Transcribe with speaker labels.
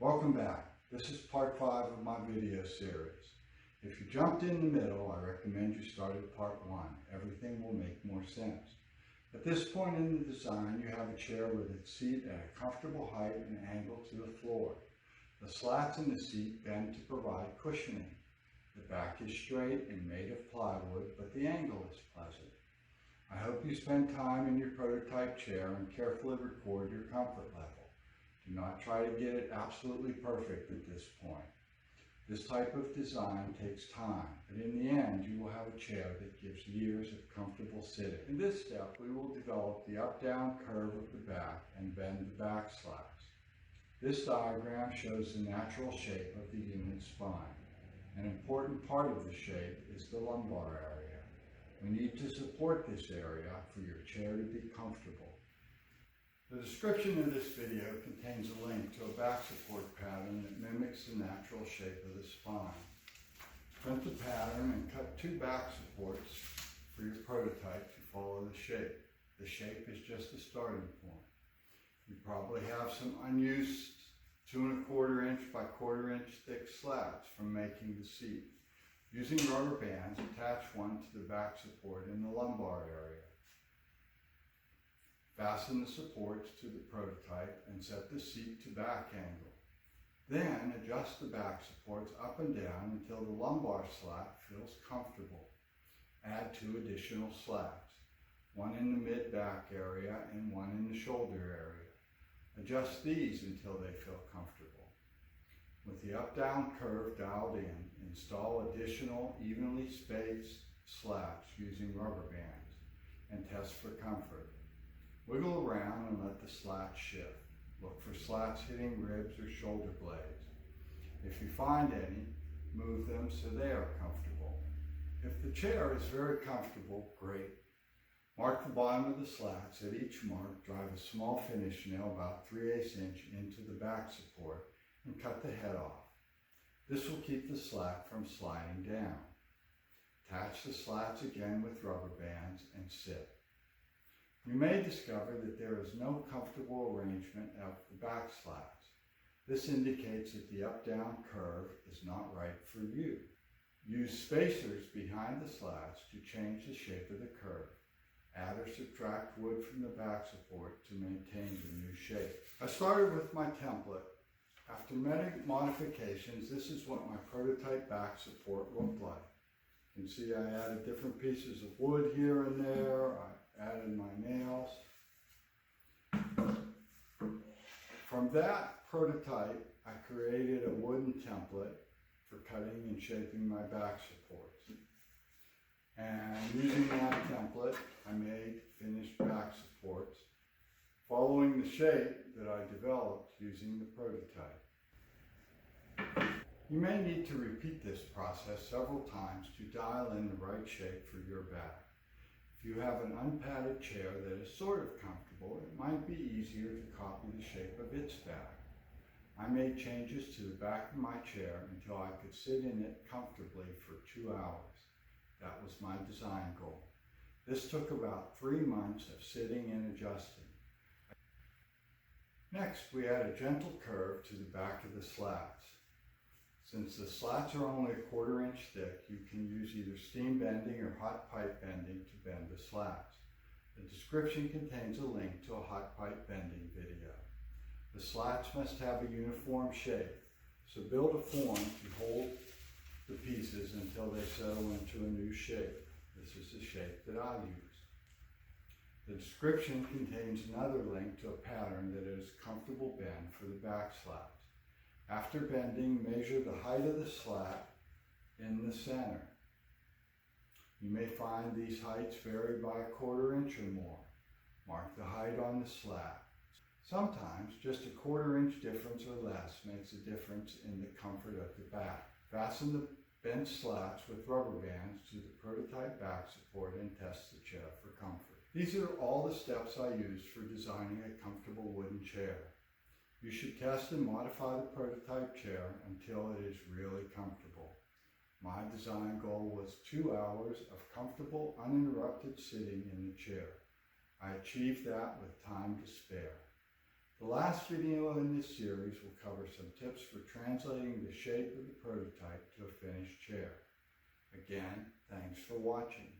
Speaker 1: Welcome back. This is part 5 of my video series. If you jumped in the middle, I recommend you start at part 1. Everything will make more sense. At this point in the design, you have a chair with its seat at a comfortable height and angle to the floor. The slats in the seat bend to provide cushioning. The back is straight and made of plywood, but the angle is pleasant. I hope you spend time in your prototype chair and carefully record your comfort level. Do not try to get it absolutely perfect at this point. This type of design takes time, but in the end you will have a chair that gives years of comfortable sitting. In this step, we will develop the up-down curve of the back and bend the back slats. This diagram shows the natural shape of the unit's spine. An important part of the shape is the lumbar area. We need to support this area for your chair to be comfortable. The description of this video contains a link to a back support pattern that mimics the natural shape of the spine. Print the pattern and cut 2 back supports for your prototype to follow the shape. The shape is just a starting point. You probably have some unused 2 1/4 inch by 1/4 inch thick slats from making the seat. Using rubber bands, attach one to the back support in the lumbar area. Fasten the supports to the prototype and set the seat to back angle. Then adjust the back supports up and down until the lumbar slat feels comfortable. Add 2 additional slats, one in the mid-back area and one in the shoulder area. Adjust these until they feel comfortable. With the up-down curve dialed in, install additional evenly spaced slats using rubber bands and test for comfort. Wiggle around and let the slats shift. Look for slats hitting ribs or shoulder blades. If you find any, move them so they are comfortable. If the chair is very comfortable, great. Mark the bottom of the slats. At each mark, drive a small finish nail about 3/8 inch into the back support and cut the head off. This will keep the slat from sliding down. Attach the slats again with rubber bands and sit. You may discover that there is no comfortable arrangement of the back slats. This indicates that the up-down curve is not right for you. Use spacers behind the slats to change the shape of the curve. Add or subtract wood from the back support to maintain the new shape. I started with my template. After many modifications, this is what my prototype back support looked like. You can see I added different pieces of wood here and there. I added my nails. From that prototype, I created a wooden template for cutting and shaping my back supports. And using that template, I made finished back supports, following the shape that I developed using the prototype. You may need to repeat this process several times to dial in the right shape for your back. If you have an unpadded chair that is sort of comfortable, it might be easier to copy the shape of its back. I made changes to the back of my chair until I could sit in it comfortably for 2 hours. That was my design goal. This took about 3 months of sitting and adjusting. Next, we add a gentle curve to the back of the slats. Since the slats are only 1/4 inch thick, you can use either steam bending or hot pipe bending to bend the slats. The description contains a link to a hot pipe bending video. The slats must have a uniform shape, so build a form to hold the pieces until they settle into a new shape. This is the shape that I use. The description contains another link to a pattern that is comfortable bend for the back slats. After bending, measure the height of the slat in the center. You may find these heights vary by 1/4 inch or more. Mark the height on the slat. Sometimes just a 1/4 inch difference or less makes a difference in the comfort of the back. Fasten the bent slats with rubber bands to the prototype back support and test the chair for comfort. These are all the steps I used for designing a comfortable wooden chair. You should test and modify the prototype chair until it is really comfortable. My design goal was 2 hours of comfortable, uninterrupted sitting in the chair. I achieved that with time to spare. The last video in this series will cover some tips for translating the shape of the prototype to a finished chair. Again, thanks for watching.